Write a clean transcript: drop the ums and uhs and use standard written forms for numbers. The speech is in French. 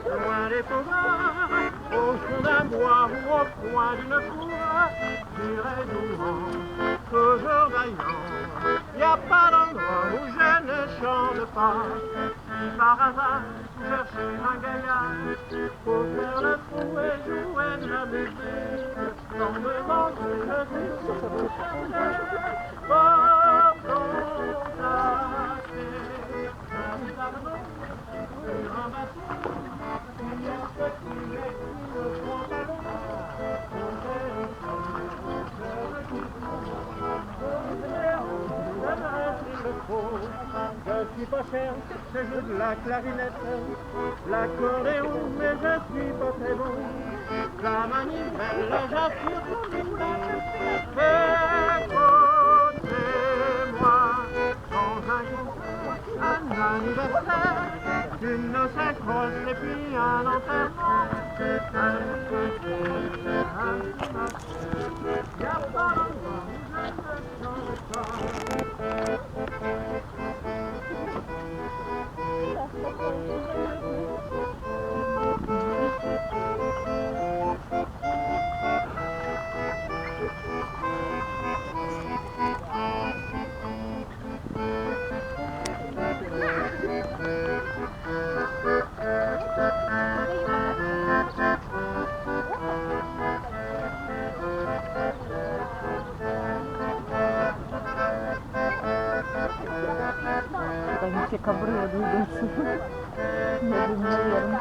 loin des faubourgs, au fond d'un bois ou au coin d'une cour, j'irai doucement, toujours vaillant. Y a pas d'endroit où je ne chante pas. Si par hasard je suis un gaillard, pour faire le fou et jouer de la musique, sans demander je suis sur le chanter, pour contacter un pardon sur un bateau, qui est petit et qui me prend à je suis pas cher, je joue de la clarinette, l'accordéon, mais je suis pas très bon. La manivelle, j'assure qu'on est écoutez-moi, dans un jour, un anniversaire, une noce grosse et puis un enterrement. Y'a pas d'endroit où je ne chante pas. Będzie kabriolet długości. Nie wiem, nie wiem.